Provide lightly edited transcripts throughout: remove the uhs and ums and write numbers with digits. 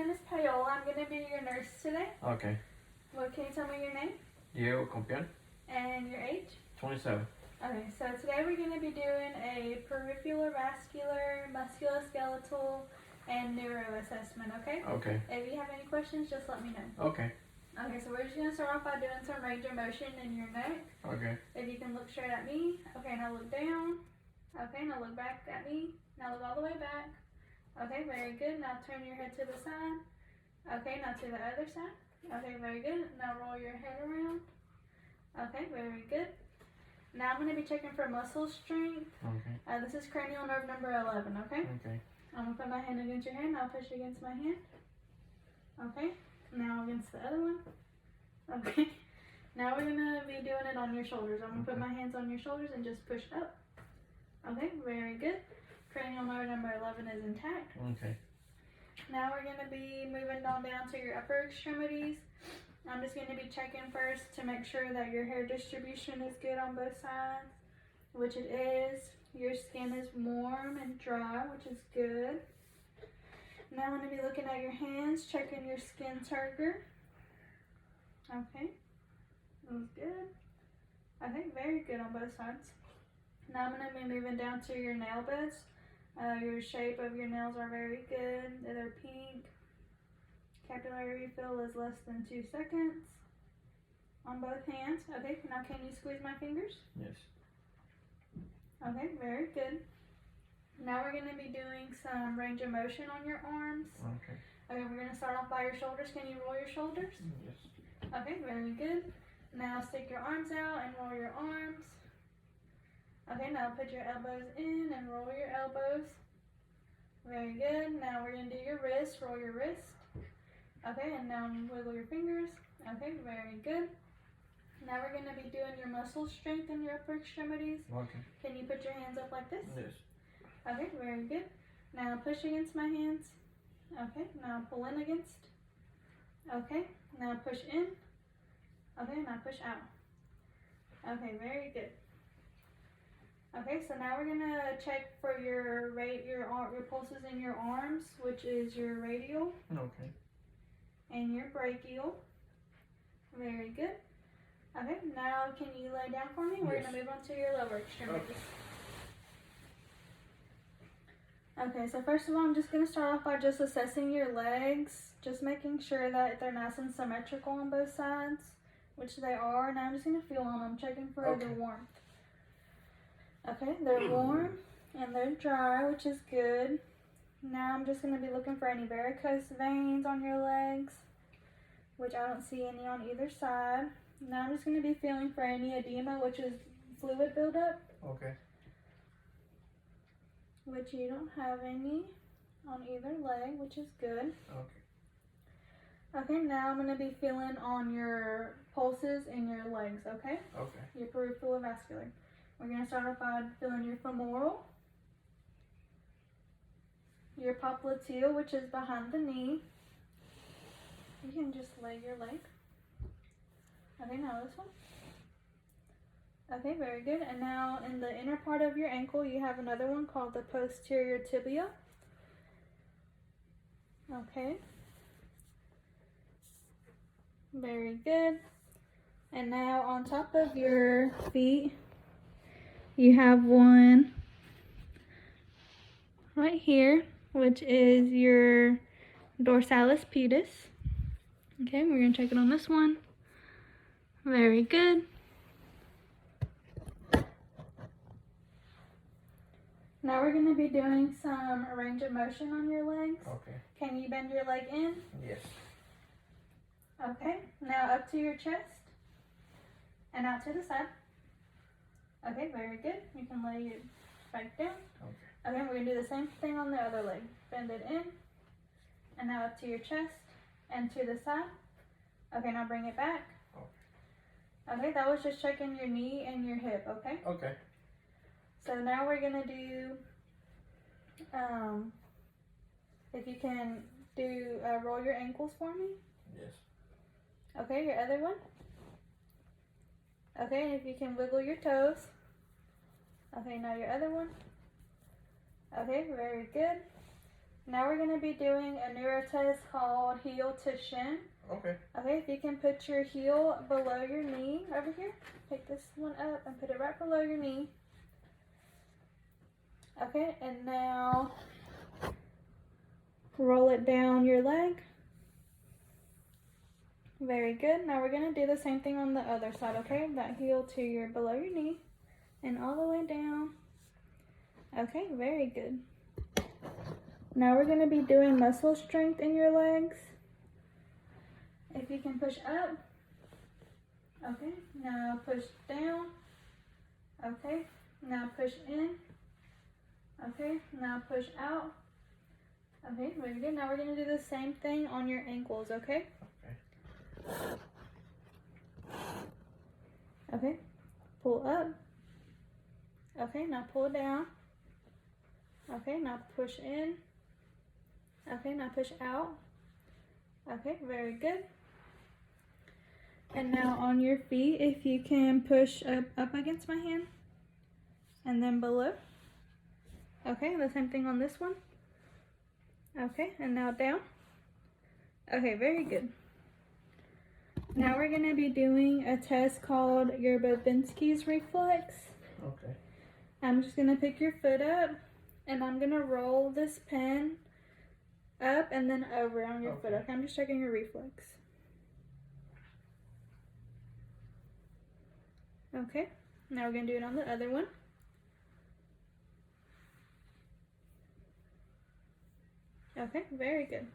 name is Paola. I'm going to be your nurse today. Okay. Well, can you tell me your name? Diego Compián, And your age? 27. Okay, so today we're going to be doing a peripheral vascular, musculoskeletal, and neuro assessment, okay? Okay. If you have any questions, just let me know. Okay. Okay, so we're just going to start off by doing some range of motion in your neck. Okay. If you can look straight at me. Okay, now look down. Okay, now look back at me. Now look all the way back. Okay, very good. Now turn your head to the side. Okay, now to the other side. Okay, very good. Now roll your head around. Okay, very good. Now I'm going to be checking for muscle strength. Okay. This is cranial nerve number 11, okay? Okay. I'm going to put my hand against your hand. I'll push against my hand. Okay, now against the other one. Okay, now we're going to be doing it on your shoulders. I'm going to put my hands on your shoulders and just push up. Okay, very good. Cranial nerve number 11 is intact. Okay. Now we're going to be moving on down to your upper extremities. I'm just going to be checking first to make sure that your hair distribution is good on both sides, which it is. Your skin is warm and dry, which is good. Now I'm going to be looking at your hands, checking your skin turgor. Okay, that was good. Okay, very good on both sides. Now I'm going to be moving down to your nail beds. Your shape of your nails are very good. They're pink. Capillary refill is less than 2 seconds on both hands. Okay, now can you squeeze my fingers? Yes. Okay, very good. Now we're going to be doing some range of motion on your arms. Okay. Okay, we're going to start off by your shoulders. Can you roll your shoulders? Yes. Okay, very good. Now stick your arms out and roll your arms. Okay, now put your elbows in and roll your elbows. Very good. Now we're going to do your wrist. Roll your wrist. Okay, and now wiggle your fingers. Okay, very good. Now we're going to be doing your muscle strength in your upper extremities. Okay. Can you put your hands up like this? Yes. Okay, very good. Now push against my hands. Okay, now pull in against. Okay, now push in. Okay, now push out. Okay, very good. Okay, so now we're gonna check for your pulses in your arms, which is your radial Okay. and your brachial. Very good. Okay, now can you lay down for me? We're Yes. gonna move on to your lower extremities. Okay, so first of all, I'm just gonna start off by just assessing your legs, just making sure that they're nice and symmetrical on both sides, which they are. Now I'm just gonna feel on them, checking for the warmth. Okay, they're warm and they're dry, which is good. Now I'm just going to be looking for any varicose veins on your legs, which I don't see any on either side. Now I'm just going to be feeling for any edema, which is fluid buildup. Okay. Which you don't have any on either leg, which is good. Okay. Okay, now I'm going to be feeling on your pulses in your legs, okay? Okay. Your peripheral vascular. We're going to start off by feeling your femoral, your popliteal, which is behind the knee. You can just lay your leg. Okay, now this one. Okay, very good. And now in the inner part of your ankle, you have another one called the posterior tibia. Okay. Very good. And now on top of your feet, you have one right here, which is your dorsalis pedis. Okay, we're going to check it on this one. Very good. Now we're going to be doing some range of motion on your legs. Okay. Can you bend your leg in? Yes. Okay, now up to your chest and out to the side. Okay, very good. You can lay it back down. Okay. Okay, we're going to do the same thing on the other leg. Bend it in, and now up to your chest, and to the side. Okay, now bring it back. Okay, that was just checking your knee and your hip, okay? Okay. So now we're going to do, if you can do, roll your ankles for me. Yes. Okay, your other one. Okay, and if you can wiggle your toes. Okay, now your other one. Okay, very good. Now we're gonna be doing a neuro test called heel to shin. Okay. Okay, if you can put your heel below your knee over here. Take this one up and put it right below your knee. Okay, and now roll it down your leg. Very good. Now we're going to do the same thing on the other side, okay? That heel to your below your knee and all the way down. Okay, very good. Now we're going to be doing muscle strength in your legs. If you can push up. Okay, now push down. Okay, now push in. Okay, now push out. Okay, very good. Now we're going to do the same thing on your ankles, okay? Okay, pull up. Okay, now pull down. Okay, now push in. Okay, now push out. Okay, very good. And now on your feet, if you can push up against my hand and then below. Okay, the same thing on this one. Okay, and now down. Okay, very good. Now we're going to be doing a test called your Babinski's reflex. Okay. I'm just going to pick your foot up and I'm going to roll this pen up and then over on your foot. Okay, I'm just checking your reflex. Okay, now we're going to do it on the other one. Okay, very good.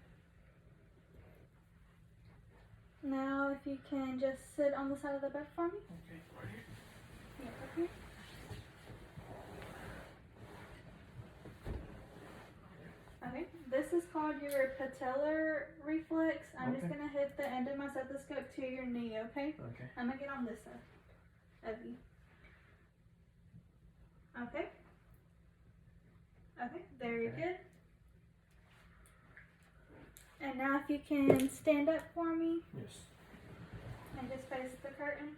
Now, if you can just sit on the side of the bed for me. Okay, right here. Yeah, right here. Okay, this is called your patellar reflex. I'm just going to hit the end of my stethoscope to your knee, okay? Okay. I'm going to get on this side of you. Okay. Okay, very good. And now if you can stand up for me. Yes. And just face the curtain.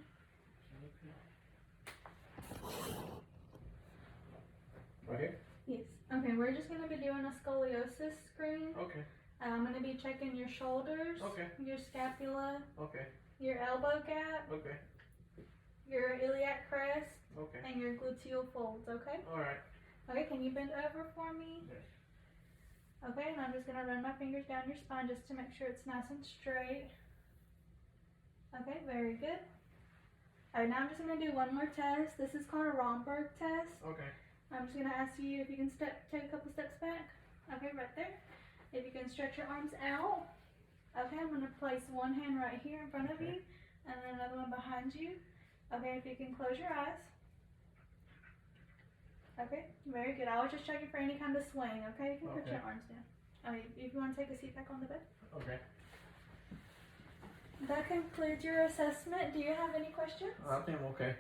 Right here? Yes. Okay, we're just going to be doing a scoliosis screen. Okay. I'm going to be checking your shoulders, Okay. your scapula, Okay. your elbow gap, Okay. your iliac crest, Okay. and your gluteal folds, okay? Alright. Okay, can you bend over for me? Yes. Okay, and I'm just going to run my fingers down your spine just to make sure it's nice and straight. Okay, very good. Alright, now I'm just going to do one more test. This is called a Romberg test. Okay. I'm just going to ask you if you can take a couple steps back. Okay, right there. If you can stretch your arms out. Okay, I'm going to place one hand right here in front of you and then another one behind you. Okay, if you can close your eyes. Okay, very good. I was just checking for any kind of swing, okay? You can put your arms down. Okay, if you want to take a seat back on the bed. Okay. That concludes your assessment. Do you have any questions? I think I'm okay.